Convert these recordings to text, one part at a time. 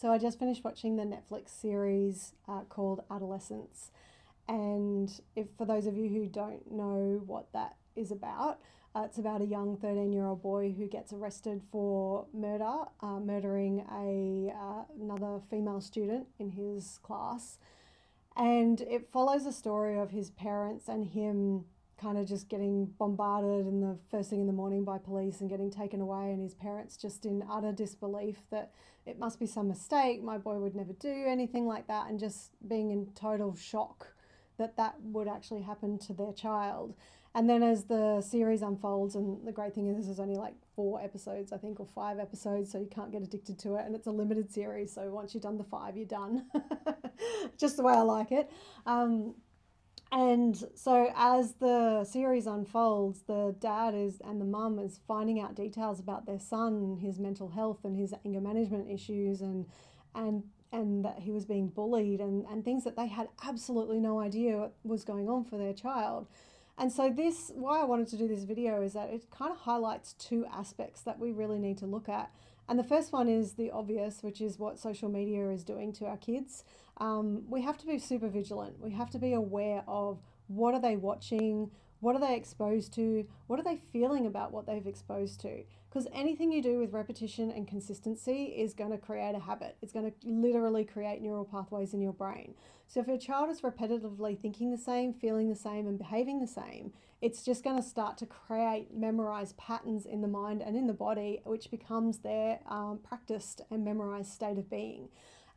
So I just finished watching the Netflix series called Adolescence. And if for those of you who don't know what that is about, it's about a young 13-year-old boy who gets arrested for murdering another female student in his class. And it follows a story of his parents and him kind of just getting bombarded in the first thing in the morning by police and getting taken away, and his parents just in utter disbelief that it must be some mistake, my boy would never do anything like that, and just being in total shock that that would actually happen to their child. And then as the series unfolds, and the great thing is this is only like 4 episodes, I think, or 5 episodes, so you can't get addicted to it. And it's a limited series, so once you've done the 5, you're done. Just the way I like it. And so as the series unfolds, the dad is and the mum is finding out details about their son, his mental health and his anger management issues, and and that he was being bullied, and things that they had absolutely no idea was going on for their child. And so this, why I wanted to do this video is that it kind of highlights 2 aspects that we really need to look at. And the first one is the obvious, which is what social media is doing to our kids. We have to be super vigilant. We have to be aware of what are they watching, what are they exposed to, what are they feeling about what they've exposed to. Because anything you do with repetition and consistency is going to create a habit. It's going to literally create neural pathways in your brain. So if your child is repetitively thinking the same, feeling the same, and behaving the same, it's just going to start to create memorized patterns in the mind and in the body, which becomes their practiced and memorized state of being.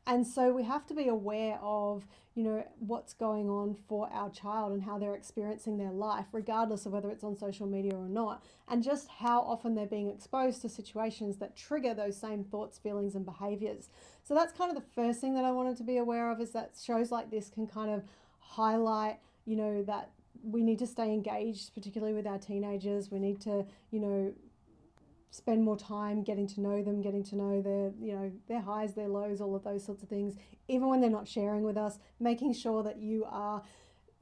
And so we have to be aware of, what's going on for our child and how they're experiencing their life, regardless of whether it's on social media or not, and just how often they're being exposed to situations that trigger those same thoughts, feelings, and behaviors. So that's kind of the first thing that I wanted to be aware of, is that shows like this can kind of highlight, that we need to stay engaged, particularly with our teenagers. We need to, spend more time getting to know them, getting to know their highs, their lows, all of those sorts of things, even when they're not sharing with us, making sure that you are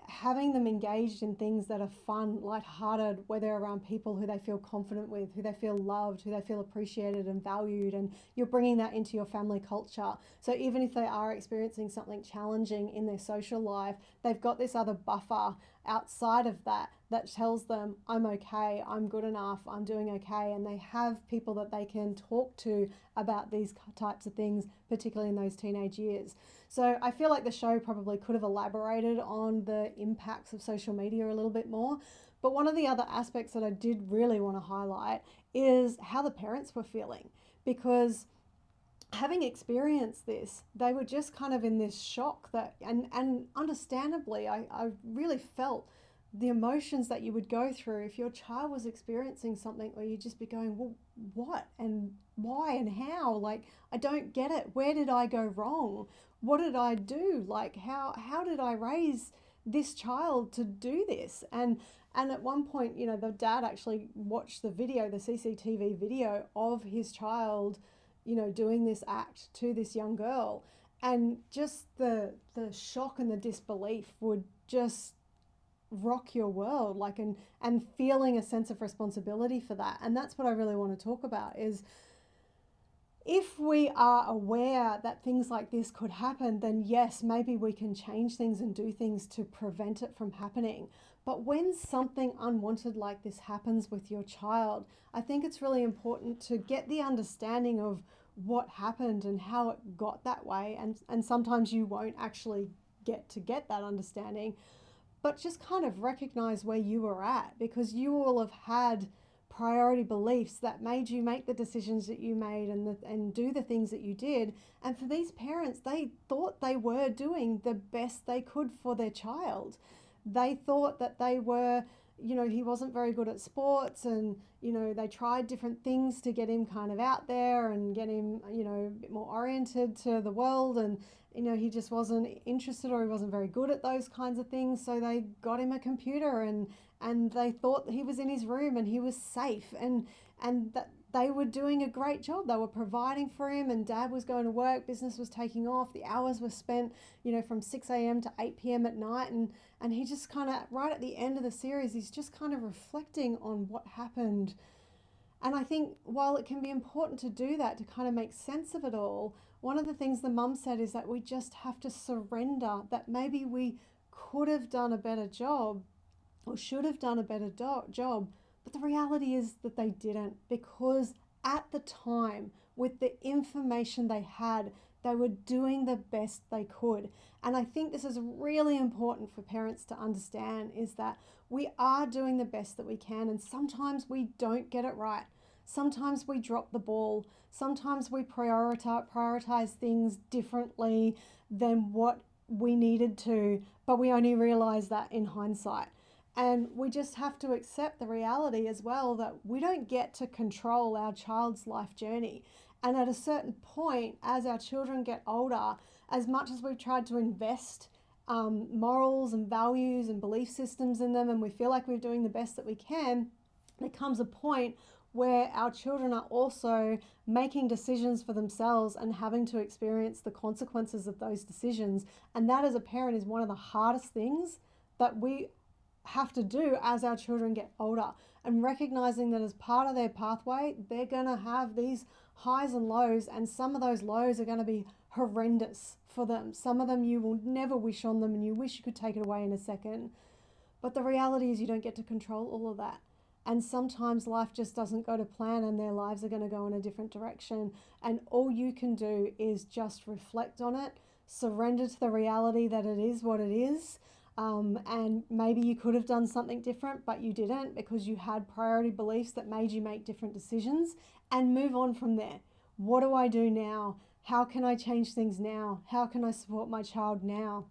having them engaged in things that are fun, lighthearted, where they're around people who they feel confident with, who they feel loved, who they feel appreciated and valued, and you're bringing that into your family culture. So even if they are experiencing something challenging in their social life, they've got this other buffer outside of that tells them, I'm okay, I'm good enough, I'm doing okay, and they have people that they can talk to about these types of things, particularly in those teenage years. So I feel like the show probably could have elaborated on the impacts of social media a little bit more. But one of the other aspects that I did really want to highlight is how the parents were feeling, because having experienced this, they were just kind of in this shock that, and understandably, I really felt the emotions that you would go through if your child was experiencing something where you'd just be going, well, what and why and how? Like, I don't get it. Where did I go wrong? What did I do? Like, how did I raise this child to do this? And at one point, the dad actually watched the video, the CCTV video of his child, doing this act to this young girl. And just the shock and the disbelief would just rock your world, like, and feeling a sense of responsibility for that. And that's what I really want to talk about, is if we are aware that things like this could happen, then yes, maybe we can change things and do things to prevent it from happening. But when something unwanted like this happens with your child, I think it's really important to get the understanding of what happened and how it got that way. And sometimes you won't actually get that understanding, but just kind of recognize where you were at, because you all have had priority beliefs that made you make the decisions that you made and do the things that you did. And for these parents, they thought they were doing the best they could for their child. They thought that they were, he wasn't very good at sports, and, they tried different things to get him kind of out there and get him, a bit more oriented to the world. And, he just wasn't interested, or he wasn't very good at those kinds of things. So they got him a computer, and they thought that he was in his room and he was safe, and that they were doing a great job. They were providing for him, and dad was going to work, business was taking off, the hours were spent, from 6 a.m. to 8 p.m. at night. And he just kind of, right at the end of the series, he's just kind of reflecting on what happened. And I think while it can be important to do that, to kind of make sense of it all, one of the things the mum said is that we just have to surrender that maybe we could have done a better job or should have done a better job. But the reality is that they didn't, because at the time, with the information they had, they were doing the best they could. And I think this is really important for parents to understand, is that we are doing the best that we can, and sometimes we don't get it right. Sometimes we drop the ball. Sometimes we prioritize things differently than what we needed to, but we only realize that in hindsight. And we just have to accept the reality as well that we don't get to control our child's life journey. And at a certain point, as our children get older, as much as we've tried to invest morals and values and belief systems in them, and we feel like we're doing the best that we can, there comes a point where our children are also making decisions for themselves and having to experience the consequences of those decisions. And that, as a parent, is one of the hardest things that we have to do as our children get older, and recognizing that as part of their pathway, they're going to have these highs and lows, and some of those lows are going to be horrendous for them. Some of them you will never wish on them and you wish you could take it away in a second. But the reality is you don't get to control all of that. And sometimes life just doesn't go to plan and their lives are going to go in a different direction. And all you can do is just reflect on it, surrender to the reality that it is what it is. And maybe you could have done something different, but you didn't, because you had priority beliefs that made you make different decisions, and move on from there. What do I do now? How can I change things now? How can I support my child now?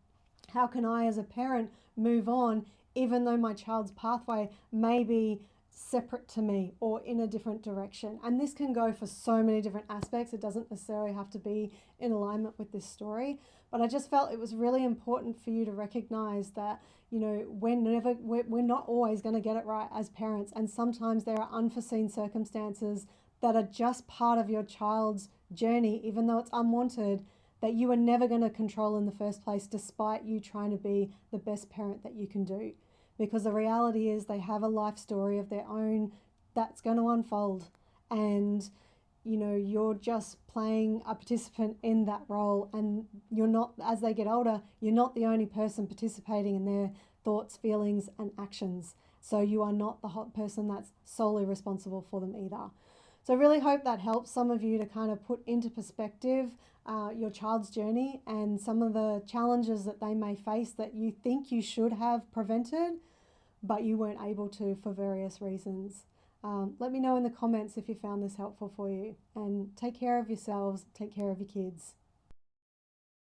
How can I, as a parent, move on, even though my child's pathway may be separate to me or in a different direction? And this can go for so many different aspects. It doesn't necessarily have to be in alignment with this story. But I just felt it was really important for you to recognize that, you know, we're not always going to get it right as parents. And sometimes there are unforeseen circumstances that are just part of your child's journey, even though it's unwanted, that you are never going to control in the first place, despite you trying to be the best parent that you can do. Because the reality is they have a life story of their own that's going to unfold. And you know, you're just playing a participant in that role, and you're not, as they get older, you're not the only person participating in their thoughts, feelings, and actions. So you are not the hot person that's solely responsible for them either. So I really hope that helps some of you to kind of put into perspective your child's journey and some of the challenges that they may face that you think you should have prevented, but you weren't able to for various reasons. Let me know in the comments if you found this helpful for you, and take care of yourselves, take care of your kids.